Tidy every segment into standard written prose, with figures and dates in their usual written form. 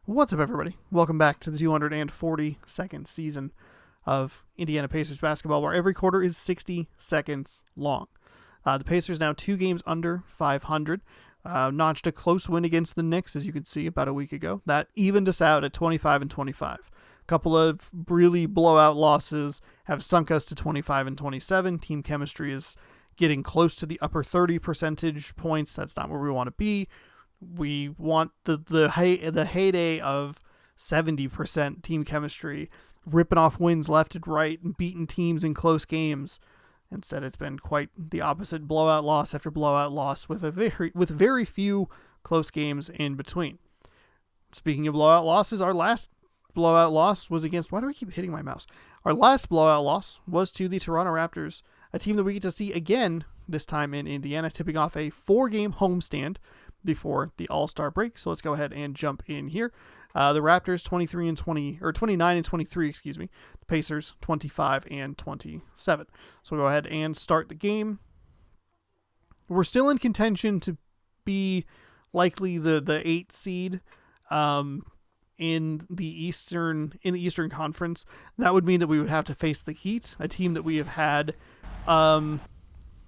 What's up, everybody? Welcome back to the 242nd season of Indiana Pacers basketball, where every quarter is 60 seconds long. The Pacers now 2 games under 500. Notched a close win against the Knicks, as you could see, about a week ago. That evened us out at 25-25. A couple of really blowout losses have sunk us to 25-27. Team chemistry is getting close to the upper 30 percentage points. That's not where we want to be. We want the heyday of 70% team chemistry, ripping off wins left and right, and beating teams in close games. Instead, it's been quite the opposite: blowout loss after blowout loss, with very few close games in between. Speaking of blowout losses, our last blowout loss was against... Why do I keep hitting my mouse? Our last blowout loss was to the Toronto Raptors, a team that we get to see again this time in Indiana, tipping off a 4-game homestand before the All-Star break. So let's go ahead and jump in here. The Raptors 29-23, excuse me. The Pacers 25-27. So we'll go ahead and start the game. We're still in contention to be likely the 8th seed in the Eastern Conference. That would mean that we would have to face the Heat, a team that we have had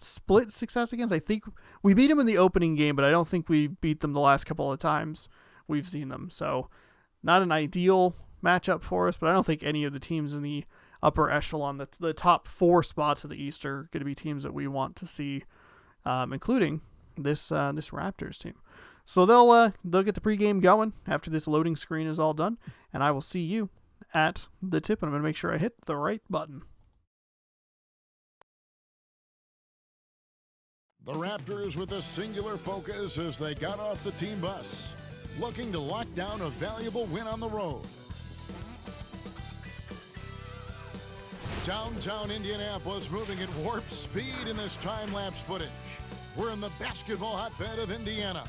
split success against. I think we beat them in the opening game, but I don't think we beat them the last couple of times we've seen them. So not an ideal matchup for us, but I don't think any of the teams in the upper echelon, the top 4 spots of the East, are going to be teams that we want to see, including this Raptors team. So they'll get the pregame going after this loading screen is all done, and I will see you at the tip, and I'm going to make sure I hit the right button. The Raptors with a singular focus as they got off the team bus, looking to lock down a valuable win on the road. Downtown Indianapolis moving at warp speed in this time-lapse footage. We're in the basketball hotbed of Indiana.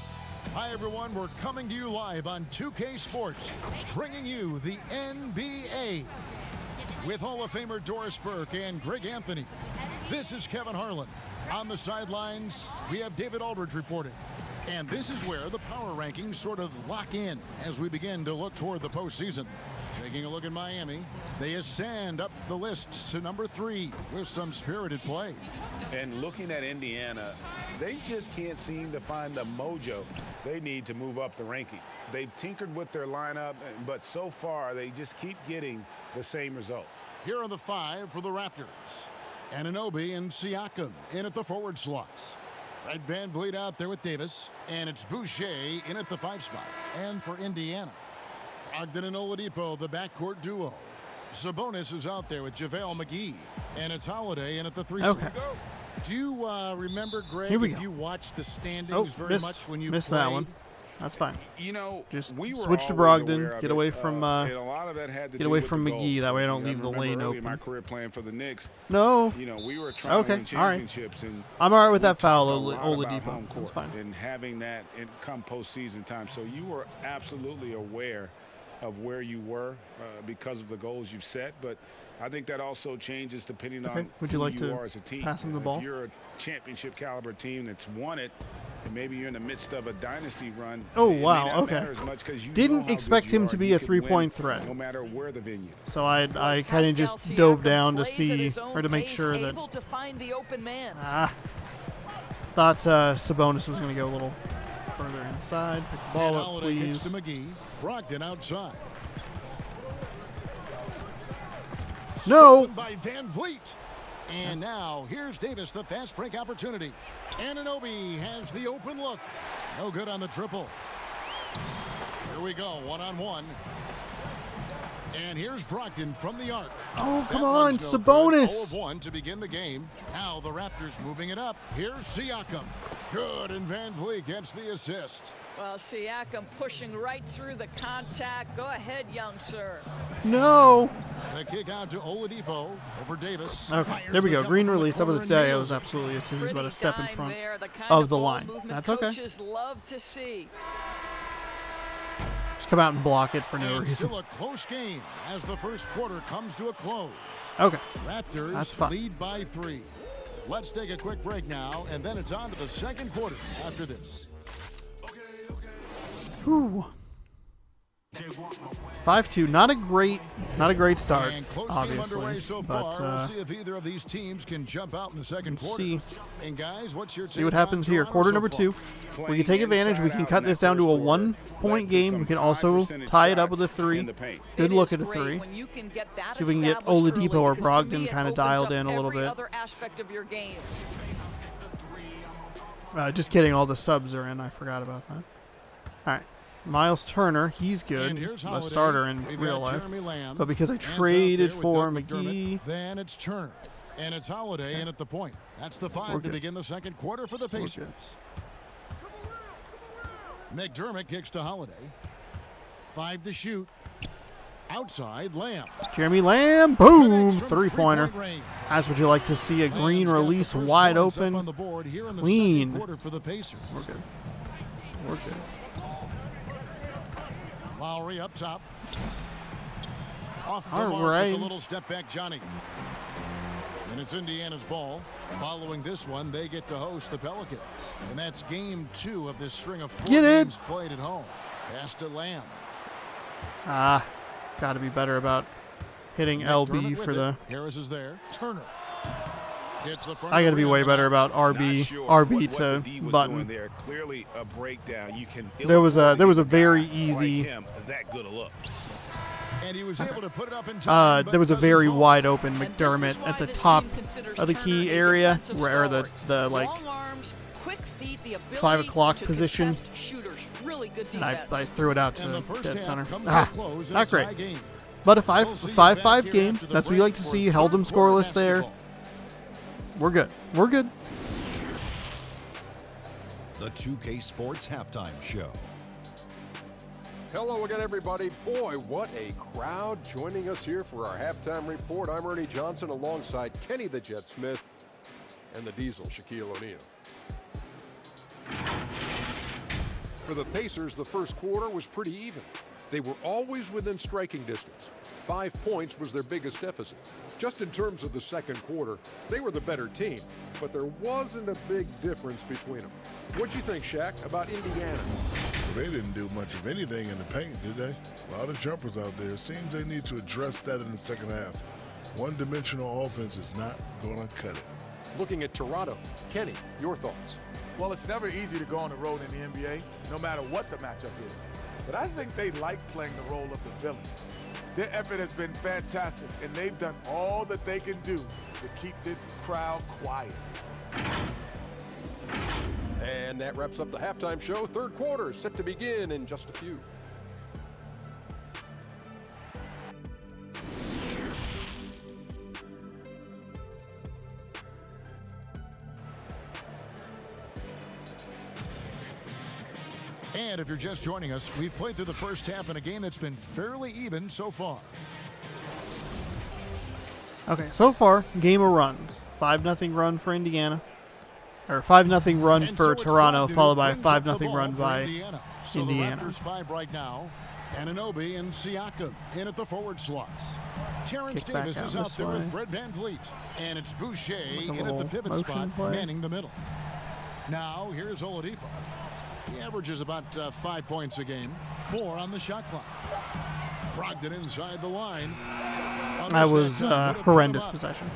Hi, everyone. We're coming to you live on 2K Sports, bringing you the NBA with Hall of Famer Doris Burke and Greg Anthony. This is Kevin Harlan. On the sidelines, we have David Aldridge reporting. And this is where the power rankings sort of lock in as we begin to look toward the postseason. Taking a look at Miami, they ascend up the list to number 3 with some spirited play. And looking at Indiana, they just can't seem to find the mojo they need to move up the rankings. They've tinkered with their lineup, but so far they just keep getting the same results. Here are the 5 for the Raptors. Anunoby and Siakam in at the forward slots. Fred VanVleet out there with Davis. And it's Boucher in at the 5 spot. And for Indiana, Brogdon and Oladipo, the backcourt duo. Sabonis is out there with JaVale McGee. And it's Holiday in at the 3 slot. Do you remember, Greg, if you watched the standings very much when you missed played? That one. That's fine. You know, just we were switch to Brogdon, get away from McGee. That way I don't leave the lane open. My career playing for the Knicks. No. You know, we were trying to win championships, and I'm all right with that foul, Oladipo. That's fine. And having that come postseason time, so you were absolutely aware of where you were because of the goals you've set, but I think that also changes depending on Would you like who to you are as a team. pass him the ball? If you're a championship caliber team that's won it, and maybe you're in the midst of a dynasty run. Oh, wow, okay. Didn't expect him to be a 3-point threat. No matter where the venue. So I kind of just dove down to see, or to make sure that... Thought Sabonis was going to go a little further inside. Pick the ball up, please. To McGee. Brogdon outside. No. By VanVleet. And now here's Davis, the fast break opportunity. Anunoby has the open look. No good on the triple. Here we go, 1-on-1. And here's Brogdon from the arc. Oh, come on, Sabonis. 0-1 to begin the game. Now the Raptors moving it up. Here's Siakam. Good, and VanVleet gets the assist. Well, Siakam pushing right through the contact. Go ahead, young sir. No. The kick out to Oladipo over Davis. Okay, there we go. Green release. That was a day. I was absolutely a team. He was about a step in front of the line. That's okay. Love to see. Just come out and block it for no reason. Still a close game as the first quarter comes to a close. Okay. Raptors That's fine. lead by 3. Let's take a quick break now, and then it's on to the second quarter after this. Whew. 5-2. Not a great start, And close game obviously. underway so But far. We'll see if either of these teams can jump out in the second quarter. see. And guys, what's your See what take on happens here. Toronto Quarter so number far? 2. We can take advantage. We can cut this down to a 1-point game. We can also tie it up with a 3. Good look at a 3. See if we can get Oladipo or Brogdon kind of dialed in a little bit. Just kidding. All the subs are in. I forgot about that. All right. Miles Turner, he's good. And here's A Holiday. starter in We've real got life. Jeremy Lamb. But because I Hands out traded there with for Doug McDermott. McGee, Then it's Turner. And it's Holiday in at the point. That's the 5 to good. begin the second quarter for the Pacers. McDermott kicks to Holiday. 5 to shoot. Outside, Lamb. Jeremy Lamb, boom, Connects from 3-pointer. three-point range. As would you like to see a green Lamb's got the release first wide points up open. on the board here in the Clean. second quarter for the Pacers. We're good. We're good. Lowry up top. Off the All mark right. with the little step back, Johnny. And it's Indiana's ball. Following this one, they get to host the Pelicans. And that's game 2 of this string of 4 Get it. games played at home. Pass to Lamb. Got to be better about hitting McDermott LB with for it. the. Harris is there. Turner. Hits the front I got to of the be rim way and better out. about RB what to the D was button. doing there. Clearly a breakdown. You can There was a illustrate very a guy easy. like him, that good a look. And he was able to put it up in time, but There was a doesn't very fall. wide open McDermott at the top of the key area, where the like 5 o'clock position. And I threw it out And the to first dead half center. comes to a close, and Not it's a great. tie game. But a We'll see you back 5-5 here game. after the That's what you like to break see. for Held them third quarter scoreless there. basketball. We're good. We're good. The 2K Sports Halftime Show. Hello again, everybody. Boy, what a crowd joining us here for our halftime report. I'm Ernie Johnson alongside Kenny the Jet Smith and the Diesel, Shaquille O'Neal. For the Pacers, the first quarter was pretty even. They were always within striking distance. 5 points was their biggest deficit. Just in terms of the second quarter, they were the better team, but there wasn't a big difference between them. What'd you think, Shaq, about Indiana? They didn't do much of anything in the paint, did they? A lot of jumpers out there. It seems they need to address that in the second half. One-dimensional offense is not going to cut it. Looking at Toronto, Kenny, your thoughts? Well, it's never easy to go on the road in the NBA, no matter what the matchup is. But I think they like playing the role of the villain. Their effort has been fantastic, and they've done all that they can do to keep this crowd quiet. And that wraps up the halftime show. Third quarter set to begin in just a few. And if you're just joining us, we've played through the first half in a game that's been fairly even so far. Okay, so far, game of runs. 5-0 run for Indiana. Or 5-0 run And for so it's Toronto, Brogdon followed who by a brings up the 5-0 ball run for by Indiana. So Indiana. the Raptors 5 right now. Anunoby and Siakam in at the forward slots. Terrence Kick back Davis out is this out there way. with Fred VanVleet. And it's Boucher With a in at the little pivot motion spot, play. manning the middle. Now here's Oladipo. He averages about 5 points a game. 4 on the shot clock. Brogdon inside the line. On That this was next time, would have put him horrendous up. possession.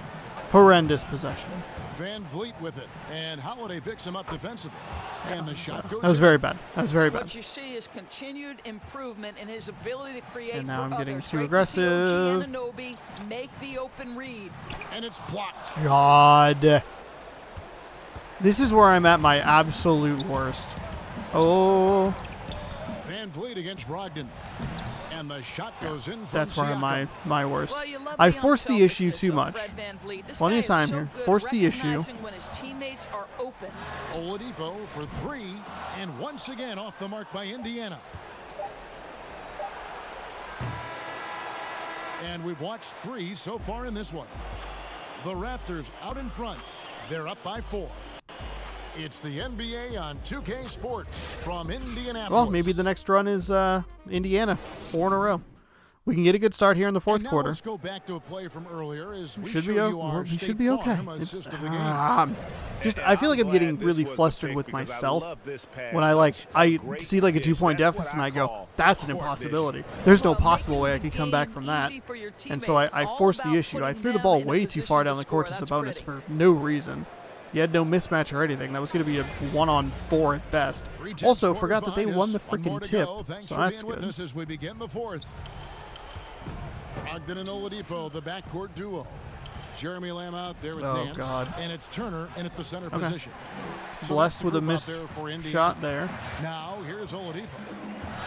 Horrendous possession. VanVleet with it, and Holiday picks him up defensively. And the shot goes That was in. very bad. That was very bad. What you see is continued improvement in his ability to create And now for I'm getting others. too Great to see OG aggressive. Anunoby make the open read. And it's blocked. God. This is where I'm at my absolute worst. Oh, VanVleet against Brogdon. And the shot goes in from that's where I'm Siakam. my worst. Well, you love I the forced the issue unselfishness too of much. Fred VanVleet. This Plenty guy of time is so here. good Force the issue. recognizing when his teammates are open. Oladipo for 3, and once again off the mark by Indiana. And we've watched 3 so far in this one. The Raptors out in front. They're up by 4. It's the NBA on 2K Sports from Indianapolis. Well, maybe the next run is Indiana. 4 in a row. we can get a good start here in the fourth And now quarter. let's go back to a play from earlier as we Should show be you our we should State be okay. Farm It's, assist of the game. I feel like I'm getting really flustered with myself when I see like a 2-point deficit and I go, that's an impossibility. There's no possible way I could come back from that. And so I forced the issue. I threw the ball way too far down the court to Sabonis for no reason. He had no mismatch or anything. That was going to be a 1-on-4 at best. Also, forgot that they won the freaking tip, so that's good. Us as we begin the fourth. Ogden and Oladipo, the backcourt duo. Jeremy Lamb out there with Nance. God. And it's Turner in at the center position. Blessed with a missed shot there. Now, here's Oladipo.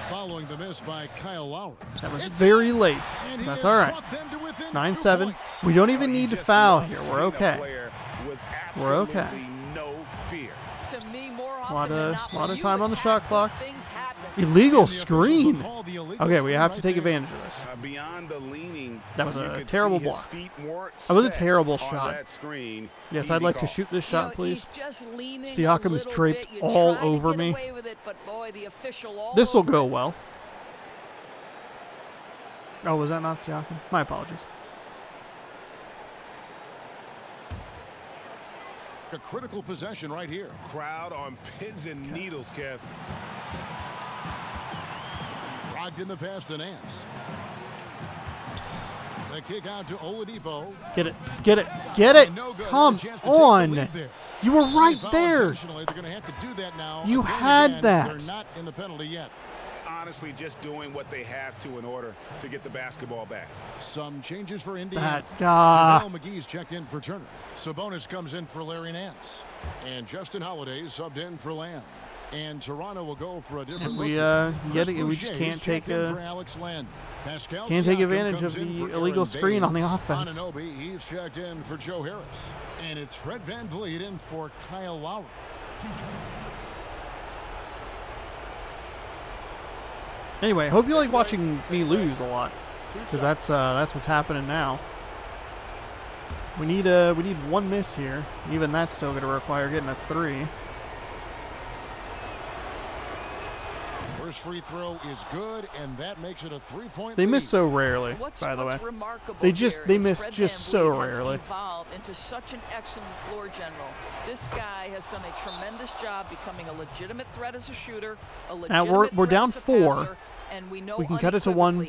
Following the miss by Kyle Lowry. That was very late. That's all right. 9-7. We don't even need to foul here. We're okay. We're okay. No fear. To me, more A lot often than not, when of you time on the attack, shot clock. things happen. Illegal screen. Okay, we have to take advantage of this. Beyond the leaning, That was you a could terrible see his block. feet more That was a set terrible on shot. that screen. Yes, Easy I'd like to call. shoot this You know, shot, please. he's just leaning Siakam a is little draped bit. You all try to over get me. away with it, but boy, the official all This will over go it. well. Oh, was that not Siakam? My apologies. A critical possession right here. Crowd on pins and needles, Kev. Ogden the pass to Nance. The kick out to Oladipo. Get it. Get it. Get it. And no good. Come A chance to take the on. lead there. You were right Foul there. intentionally. They're going to have to do that now. You Again, had that. They're not in the penalty yet. Honestly, just doing what they have to in order to get the basketball back. Some changes for Indiana. That guy. JaVale McGee's checked in for Turner. Sabonis comes in for Larry Nance. And Justin Holiday subbed in for Lamb. And Toronto will go for a different We look. get it. We just can't take advantage of the illegal screen on the offense. Anunoby, he's checked in for Joe Harris. And it's Fred VanVleet in for Kyle Lowry. Anyway, hope you like watching me lose a lot, because that's what's happening now. We need one miss here. Even that's still going to require getting a 3. First free throw is good, and that makes it a 3-point They lead. miss so rarely, by the way. They miss just so rarely. Evolved into such an excellent floor general. This guy has done a tremendous job becoming a legitimate threat as a shooter. Now we're down 4. And we know We can cut it to 1.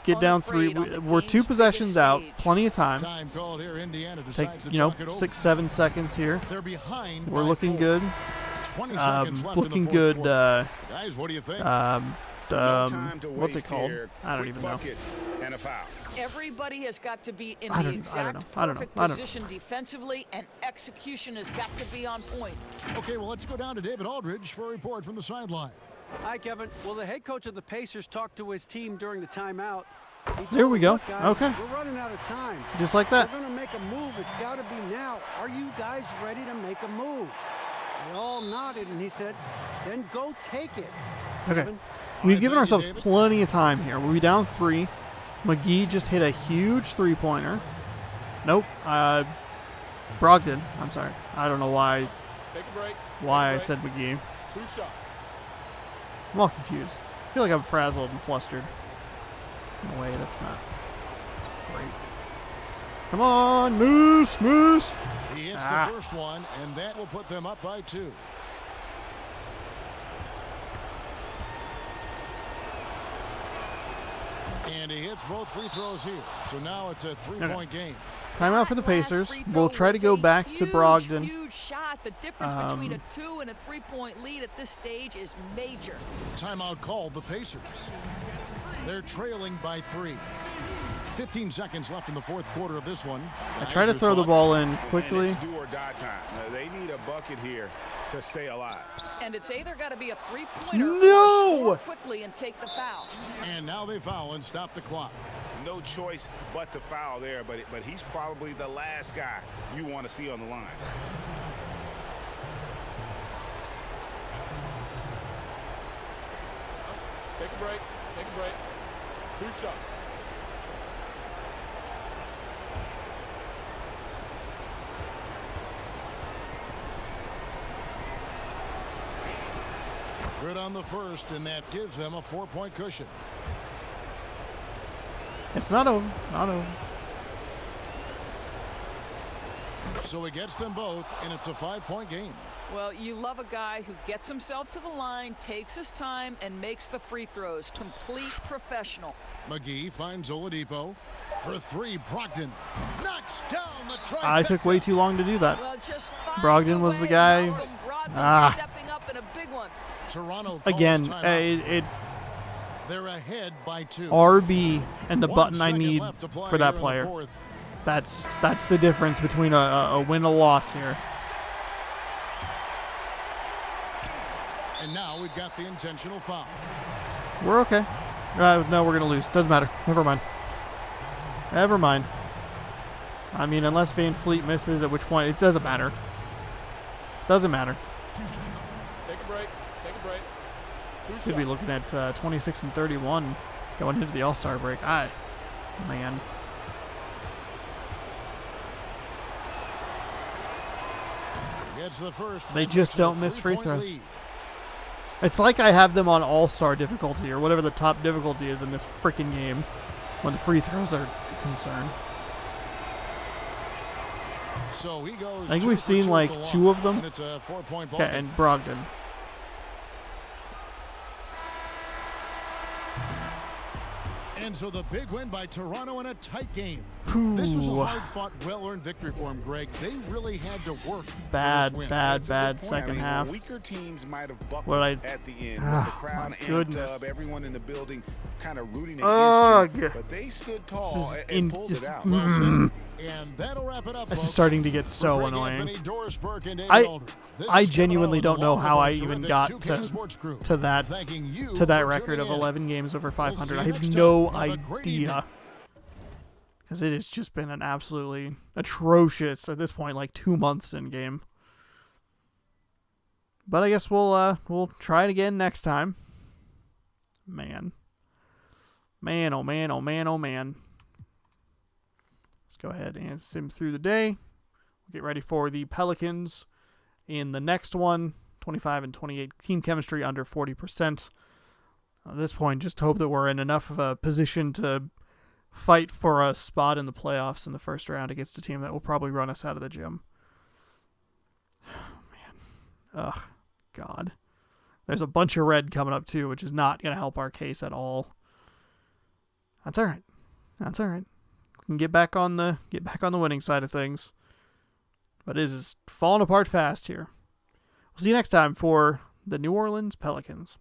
Get down 3. We're 2 possessions out. Plenty of time. Time called here. Indiana Take decides to chalk it over. 6-7 seconds here. They're behind. We're by looking 4. good. 20 seconds left in Looking the good. fourth quarter. Guys, what do you think? What's it called? I don't even know. And a foul. Everybody has got to be in I the don't exact know. perfect position defensively, and execution has got to be on point. Okay, well, let's go down to David Aldridge for a report from the sideline. Hi, Kevin. Well, the head coach of the Pacers talked to his team during the timeout. There we go. Look, guys, Okay. We're running out of time. Just like that. We're going to make a move. It's got to be now. Are you guys ready to make a move? They all nodded, and he said, then go take it. Okay. Kevin. We've given ourselves plenty of time here. We'll be down 3. McGee just hit a huge 3-pointer. Nope. Brogdon. I'm sorry. I don't know why. Take a break. I said McGee. 2 shots. I'm all confused. I feel like I'm frazzled and flustered. No way, that's not great. Come on, Moose, Moose. He hits the first one, and that will put them up by 2. And he hits both free throws here. So now it's a 3-point game. Timeout for the Pacers. We'll try to go back to Brogdon. Huge shot. The difference between a 2 and a 3-point lead at this stage is major. Timeout called the Pacers. They're trailing by 3. 15 seconds left in the fourth quarter of this one. I try to throw the ball in quickly. And it's do or die time. They need a bucket here to stay alive. And it's either got to be a 3-pointer No! or score quickly and take the foul. And now they foul and stop the clock. No choice but to foul there, but he's probably the last guy you want to see on the line. Take a break. Take a break. 2 shots. Good on the first, and that gives them a 4-point cushion. It's not over. Not over. So he gets them both, and it's a 5-point game. Well, you love a guy who gets himself to the line, takes his time, and makes the free throws. Complete professional. McGee finds Oladipo for 3. Brogdon knocks down the trifecta. I took way too long to do that. Well, just find Brogdon a was way. the guy. Malcolm Brogdon stepping up in a big one. Toronto calls Again, timeout. They're ahead by 2. RB and the 1 button I second need left to play for that here in the player. 4th. That's the difference between a win and a loss here. And now we've got the intentional foul. We're okay. No, we're going to lose. Doesn't matter. Never mind. Never mind. I mean, unless Van Fleet misses, at which point it doesn't matter. Doesn't matter. Take a break. Take a break. Could be looking at 26 and 31 going into the All-Star break. Man. Gets the first. They just don't miss free 3-point throws. lead. It's like I have them on All-Star difficulty or whatever the top difficulty is in this freaking game when the free throws are concerned. So he goes I think 2 we've for seen 2 like at the 2 line, of them. and it's a 4-point ball Okay, game. and Brogdon. And so the big win by Toronto in a tight game. Ooh. This was a hard-fought, well-earned victory for him, Greg. They really had to work Bad, for this win. bad, That's a good bad point. second I mean, half. Weaker teams might have buckled What I- at the end. Ah, With the crowd my amped goodness. up, everyone in the building kind of rooting Ugh. against you. But they stood tall This is and pulled just- it out. And that'll wrap it up, This is folks. starting to get For so Greg annoying. Anthony, Doris Burke, and David I Aldridge, this I is Kevin genuinely Allen don't know along how with I the even terrific got 2K Sports crew. to that Thanking you to that for record of tuning in. 11 games over 500. you I have next no time. Have a great evening. idea. Because it has just been an absolutely atrocious, at this point, like 2 months in game. But I guess we'll try it again next time. Man, oh man, oh man, oh man. Let's go ahead and sim through the day. We'll get ready for the Pelicans in the next one. 25 and 28 team chemistry under 40%. At this point, just hope that we're in enough of a position to fight for a spot in the playoffs in the first round against a team that will probably run us out of the gym. Oh, man. Ugh. God. There's a bunch of red coming up too, which is not going to help our case at all. That's all right. That's all right. We can get back on the winning side of things. But it is falling apart fast here. We'll see you next time for the New Orleans Pelicans.